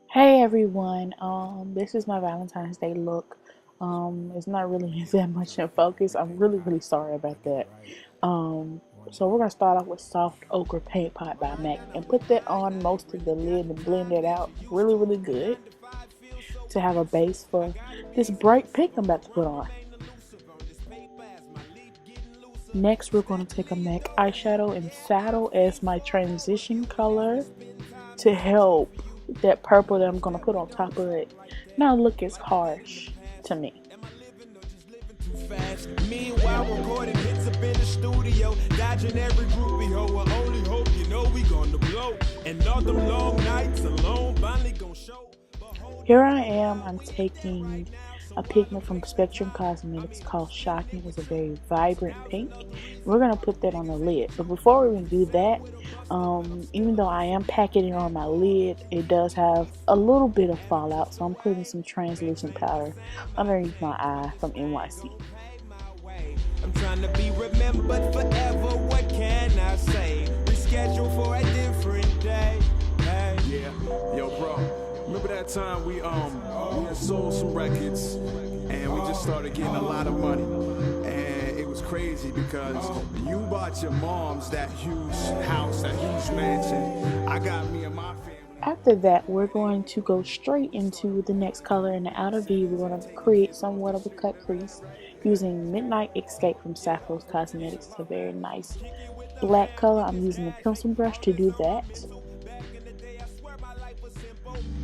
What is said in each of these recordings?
Hey everyone, this is my Valentine's Day look. It's not really that much in focus. I'm really sorry about that. Um, so we're gonna start off with Soft Ochre Paint Pot by MAC and put that on most of the lid and blend it out really good to have a base for this bright pink I'm about to put on. Next, we're going to take a MAC eyeshadow and Saddle as my transition color to help that purple that I'm going to put on top of it not look as harsh to me. Meanwhile, recording hits up in the studio, dodging every groupie hoe. I only hope you know we gonna blow. And all them long nights alone finally gonna show. Here I am, I'm taking a pigment from Spectrum Cosmetics called Shocking. It's a very vibrant pink. We're going to put that on the lid. But before we even do that, even though I am packing it on my lid, it does have a little bit of fallout. So I'm putting some translucent powder underneath my eye from NYC. I'm trying to be remembered forever. What can I say? Reschedule for a different day. Hey. Yeah, yo, bro. Remember that time we had sold some records and we just started getting a lot of money, and it was crazy because you bought your mom's that huge house, that huge mansion. I got me and my family. After that, we're going to go straight into the next color in the outer V. We're going to create somewhat of a cut crease using Midnight Escape from Sappho's Cosmetics. It's a very nice black color. I'm using a pencil brush to do that.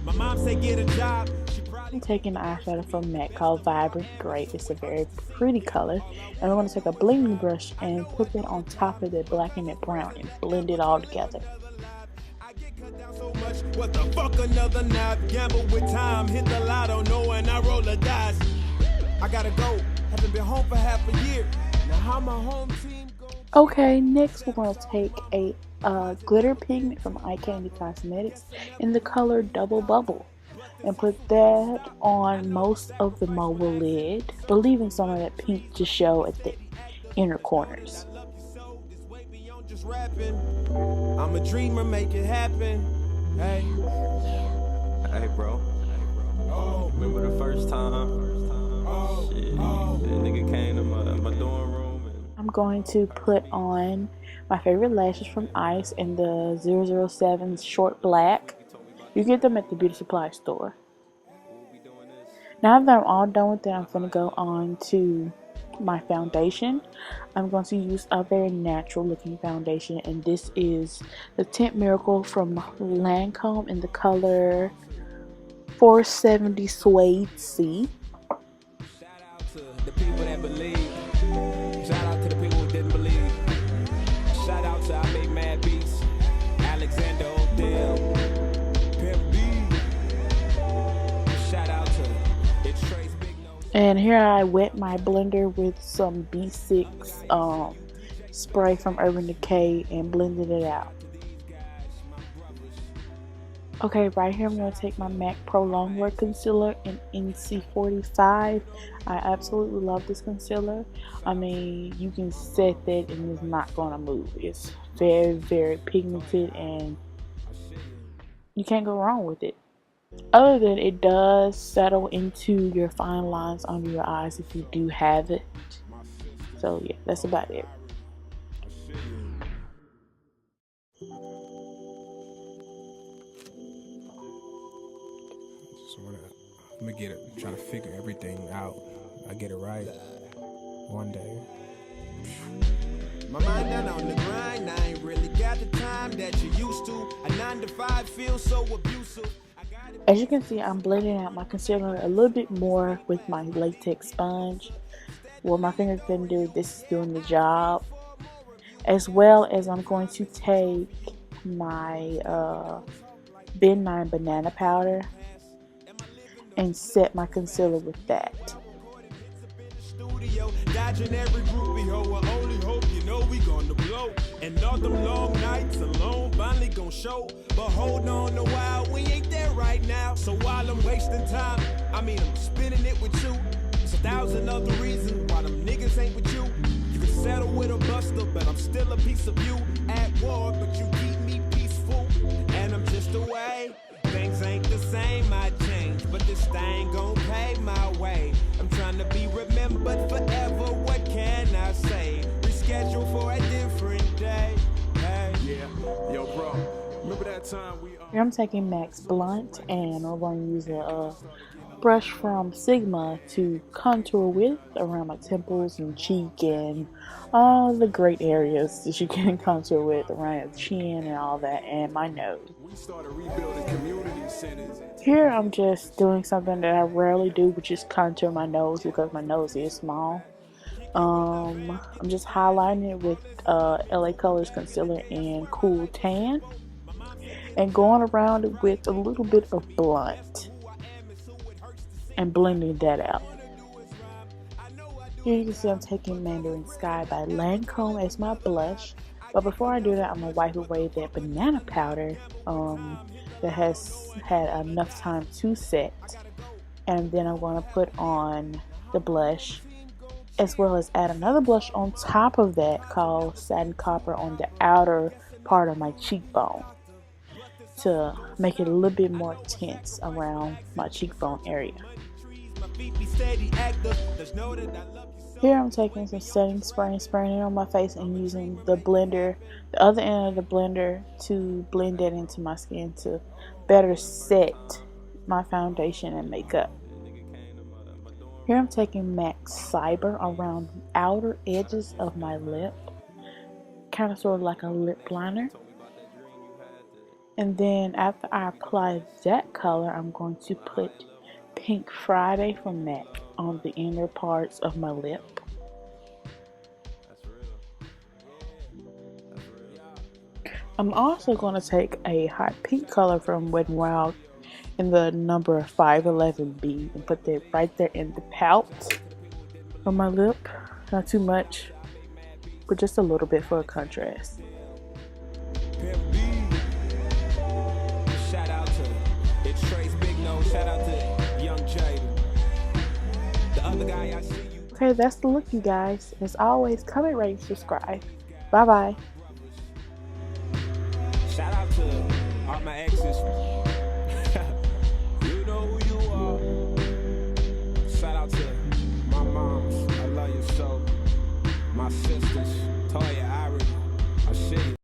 My mom said get a job. I'm taking an eyeshadow from MAC called Vibrant Gray. It's a very pretty color. And I'm going to take a blending brush and put it on top of the black and the brown and blend it all together. What the fuck, another nap? Gamble with time, hit the lotto, knowing I roll the dice. I gotta go. Haven't been home for half a year. Now how my home team go? Okay, next we're going to take a glitter pigment from Eye Candy Cosmetics in the color Double Bubble and put that on most of the mobile lid, but leaving some of that pink to show at the inner corners. I'm a dreamer, make it happen. Hey. Hey, bro. Remember the first time? Shit, that nigga came to my dorm room. I'm going to put on my favorite lashes from Ice in the 007 Short Black. You get them at the beauty supply store. Now that I'm all done with that, I'm going to go on to my foundation. I'm going to use a very natural looking foundation, and this is the Tint Miracle from Lancome in the color 470 Suede C. Shout out to the people that believe. Shout out to the people who didn't believe. Shout out to I Make Mad Beats, Alexander Odell, Pimp B. Shout out to It's Trace Big Nose. And here I wet my blender with some B6 spray from Urban Decay and blended it out. Okay, right here I'm going to take my MAC Pro Longwear Concealer in NC45. I absolutely love this concealer. I mean, you can set that and it's not going to move. It's very pigmented and you can't go wrong with it. Other than it does settle into your fine lines under your eyes if you do have it. So yeah, that's about it. I'm gonna get it, try to figure everything out. I get it right one day. My mind done on the grind, I ain't really got the time that you used to. A 9 to 5 feels so abusive. As you can see, I'm blending out my concealer a little bit more with my latex sponge. What my finger couldn't do, this is doing the job. As well as I'm going to take my Ben 9 banana powder and set my concealer with that. Dodging every groupie hoe. I only hope you know we gonna blow. And all them long nights alone finally gonna show. But hold on a while, we ain't there right now. So while I'm wasting time, I'm spending it with you. It's 1,000 other reasons why them niggas ain't with you. You can settle with a buster, but I'm still a piece of you. At war, but you keep me peaceful. And I'm just away. ain't the same, I change, but this thing gon' pay my way. I'm trying to be remembered forever, what can I say? Reschedule for a different day. Hey. Yeah, yo, bro. Remember that time we Here I'm taking Max Blunt, and we're going to use a brush from Sigma to contour with around my temples and cheek and all the great areas that you can contour with around your chin and all that, and my nose. we started rebuilding community centers. Here I'm just doing something that I rarely do, which is contour my nose because my nose is small. I'm just highlighting it with LA Colors concealer and Cool Tan, and going around it with a little bit of blunt and blending that out. Here you can see I'm taking Mandarin Sky by Lancome as my blush, but before I do that, I'm gonna wipe away that banana powder that has had enough time to set, and then I'm gonna put on the blush, as well as add another blush on top of that called Satin Copper on the outer part of my cheekbone to make it a little bit more intense around my cheekbone area. Here I'm taking some setting spray and spraying it on my face and using the blender, the other end of the blender, to blend that into my skin to better set my foundation and makeup. Here I'm taking MAC Cyber around the outer edges of my lip, kind of sort of like a lip liner. And then after I apply that color, I'm going to put Pink Friday from MAC on the inner parts of my lip. I'm also going to take a hot pink color from Wet n Wild in the number 511B and put that right there in the pout on my lip. Not too much, but just a little bit for a contrast. Shout out to it's Trace Big Nose. Shout out to Young Jay. The other guy I see you. Okay, that's the look, you guys. As always, comment, rate, subscribe. Bye bye. Shout out to all my exes. You know who you are. Shout out to my moms. I love you so. My sister.